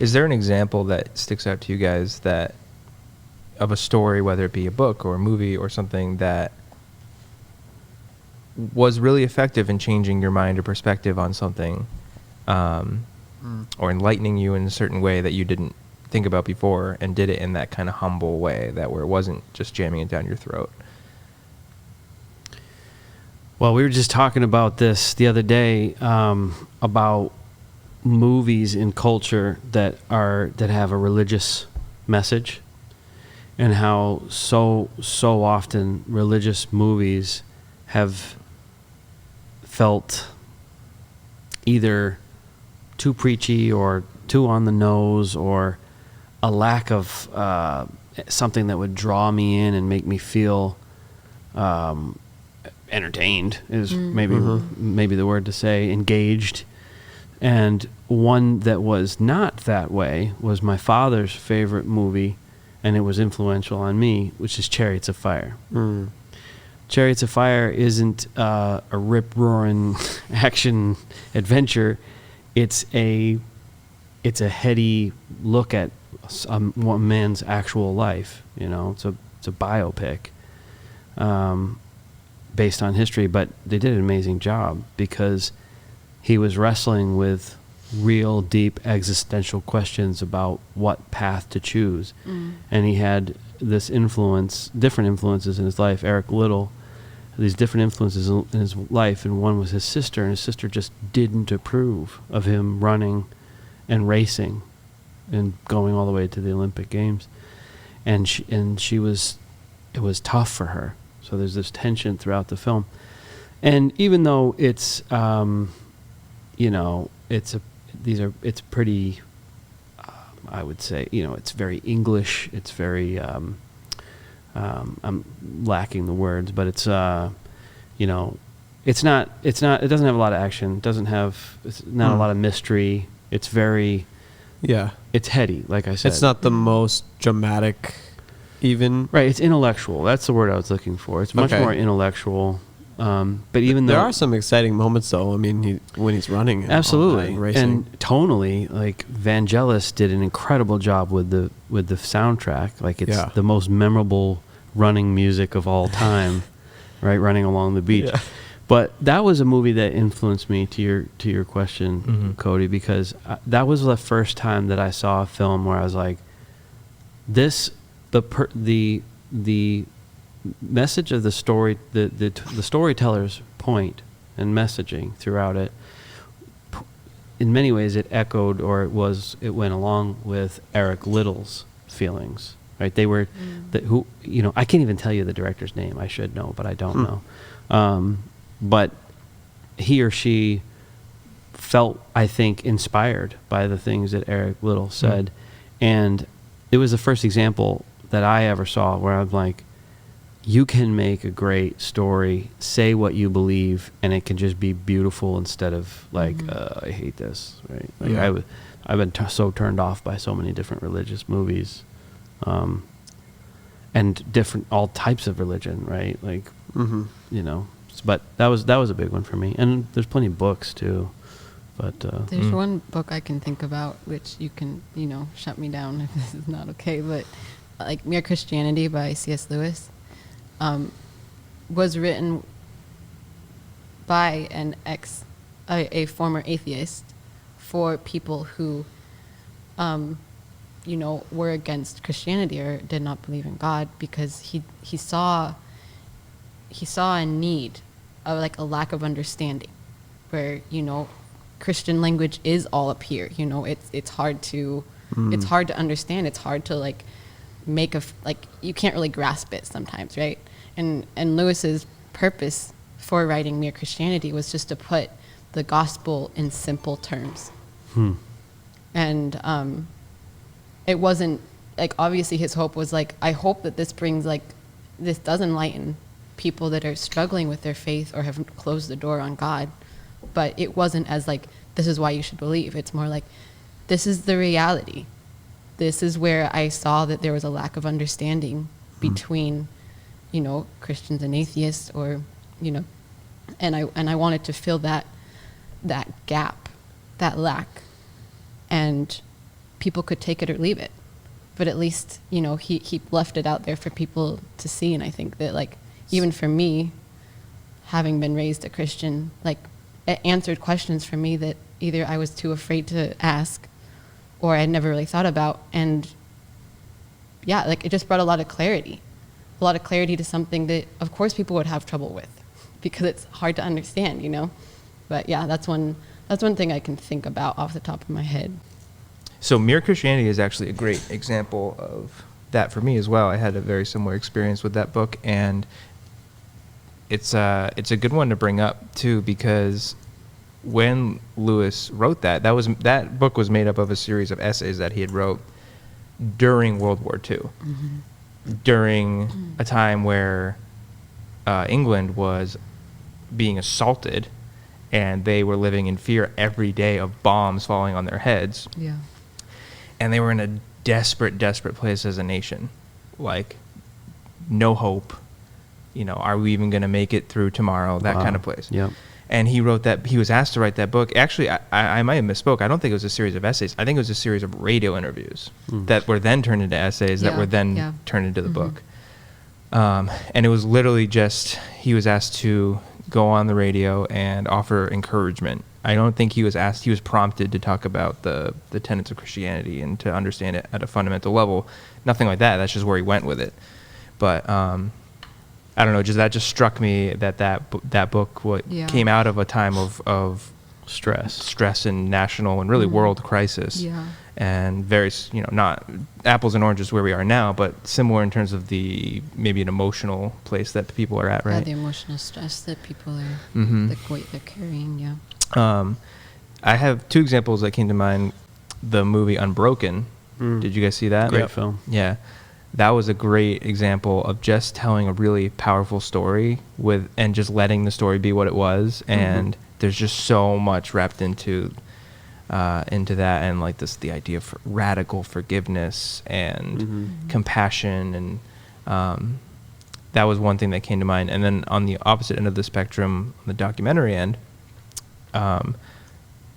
Is there an example that sticks out to you guys that of a story, whether it be a book or a movie or something, that was really effective in changing your mind or perspective on something, or enlightening you in a certain way that you didn't think about before, and did it in that kind of humble way, that where it wasn't just jamming it down your throat? Well, we were just talking about this the other day, about movies in culture that have a religious message, and how so often religious movies have felt either too preachy or too on the nose, or a lack of something that would draw me in and make me feel entertained is maybe the word to say, engaged. And one that was not that way was my father's favorite movie, and it was influential on me, which is Chariots of Fire. Chariots of Fire isn't a rip-roaring action adventure. It's a heady look at one man's actual life. You know, it's a biopic based on history, but they did an amazing job because he was wrestling with real deep existential questions about what path to choose. And he had this different influences in his life. Eric Liddell, these different influences in his life, and one was his sister, and his sister just didn't approve of him running and racing and going all the way to the Olympic Games. And it was tough for her. So there's this tension throughout the film. And even though it's it's pretty, I would say, it's very English. It's very, I'm lacking the words, but it's, it doesn't have a lot of action. It's not a lot of mystery. It's very, it's heady, like I said. It's not the most dramatic, even. Right, it's intellectual. That's the word I was looking for. It's much more intellectual. But even though there are some exciting moments, though. I mean, when he's running, absolutely, and racing. And tonally, like Vangelis did an incredible job with the soundtrack. Like it's the most memorable running music of all time, right? Running along the beach. Yeah. But that was a movie that influenced me, to your question, Cody, because that was the first time that I saw a film where I was like, the message of the story, the storyteller's point and messaging throughout it, in many ways it echoed, or it went along with Eric Liddell's feelings, right? They were I can't even tell you the director's name. I should know, but I don't know. But he or she felt, I think, inspired by the things that Eric Liddell said. And it was the first example that I ever saw where I'm like, you can make a great story, say what you believe, and it can just be beautiful instead of like, I hate this, right? Like I've been so turned off by so many different religious movies, and all types of religion, right? Like, but that was a big one for me. And there's plenty of books too, but there's one book I can think about, which you can, shut me down if this is not okay, but like Mere Christianity by C.S. Lewis. Was written by a former atheist for people who, were against Christianity or did not believe in God, because he saw a need, like a lack of understanding, where Christian language is all up here. It's hard to understand. It's hard to like make you can't really grasp it sometimes, right? And Lewis's purpose for writing Mere Christianity was just to put the gospel in simple terms. And it wasn't like, obviously his hope was like, I hope that this does enlighten people that are struggling with their faith or have closed the door on God. But it wasn't as like, this is why you should believe. It's more like, this is the reality. This is where I saw that there was a lack of understanding between Christians and atheists, or and I wanted to fill that gap, that lack. And people could take it or leave it. But at least, you know, he left it out there for people to see. And I think that, like, even for me, having been raised a Christian, like, it answered questions for me that either I was too afraid to ask or I'd never really thought about. And yeah, like, it just brought a lot of clarity to something that, of course, people would have trouble with because it's hard to understand, you know? But yeah, that's one thing I can think about off the top of my head. So Mere Christianity is actually a great example of that for me as well. I had a very similar experience with that book, and it's a good one to bring up too, because when Lewis wrote that book was made up of a series of essays that he had wrote during World War II, during a time where England was being assaulted, and they were living in fear every day of bombs falling on their heads. Yeah. And they were in a desperate place as a nation. Like, no hope. You know, are we even going to make it through tomorrow? That kind of place. Yep. And he wrote that. He was asked to write that book. Actually, I might have misspoke. I don't think it was a series of essays. I think it was a series of radio interviews that were then turned into essays that were then turned into the book. And it was literally just, he was asked to go on the radio and offer encouragement. I don't think he was asked. He was prompted to talk about the tenets of Christianity and to understand it at a fundamental level. Nothing like that. That's just where he went with it. But I don't know. That just struck me that book came out of a time of stress and national and really world crisis. Yeah. And very, you know, not apples and oranges where we are now, but similar in terms of maybe an emotional place that people are at, right? Yeah, the emotional stress that people are, the weight they're carrying, yeah. I have two examples that came to mind. The movie Unbroken. Did you guys see that? Great film. Yeah. That was a great example of just telling a really powerful story and just letting the story be what it was. And there's just so much wrapped into that, and like the idea of radical forgiveness and compassion, and that was one thing that came to mind. And then on the opposite end of the spectrum, the documentary end,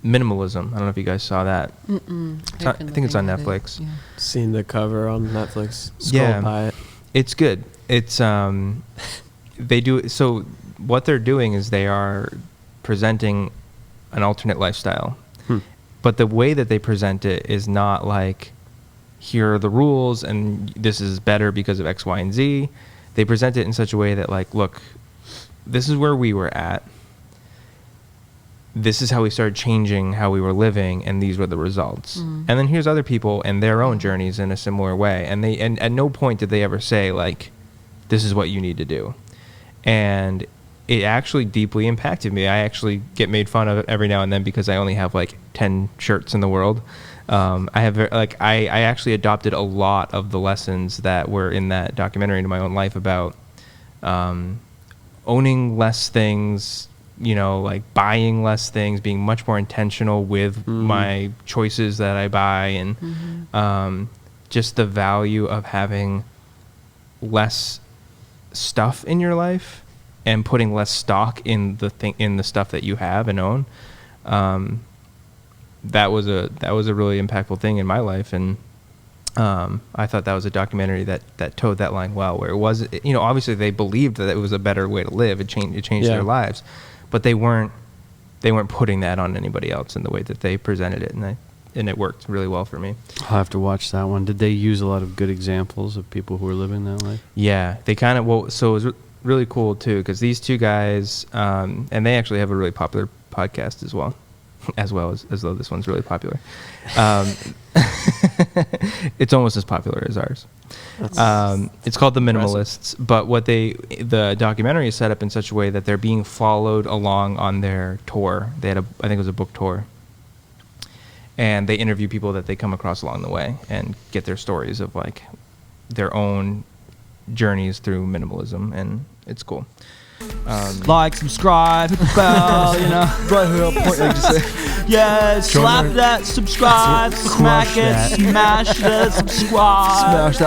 Minimalism. I don't know if you guys saw that. I think it's on Netflix. Yeah. Seen the cover on Netflix. Scrolled by it. It's good. It's they do so. What they're doing is they are presenting an alternate lifestyle. But the way that they present it is not like, here are the rules and this is better because of X, Y, and Z. They present it in such a way that, like, look, this is where we were at. This is how we started changing how we were living, and these were the results. And then here's other people and their own journeys in a similar way. And at no point did they ever say, like, this is what you need to do. And it actually deeply impacted me. I actually get made fun of every now and then because I only have like 10 shirts in the world. I actually adopted a lot of the lessons that were in that documentary into my own life about owning less things, you know, like buying less things, being much more intentional with my choices that I buy, and just the value of having less stuff in your life and putting less stock in the stuff that you have and own. That was a really impactful thing in my life, and I thought that was a documentary that towed that line well. Where it was, you know, obviously they believed that it was a better way to live. It changed their lives, but they weren't putting that on anybody else in the way that they presented it, and it worked really well for me. I'll have to watch that one. Did they use a lot of good examples of people who were living that life? Yeah, they kind of so it was really cool too, because these two guys, and they actually have a really popular podcast as well as though this one's really popular. It's almost as popular as ours. It's called The Minimalists, but the documentary is set up in such a way that they're being followed along on their tour. They had I think it was a book tour, and they interview people that they come across along the way and get their stories of like their own journeys through minimalism, and it's cool. Like, subscribe, hit the bell, you know. Right here, point, like just Yeah, slap that subscribe, smack it, smash that subscribe. smash that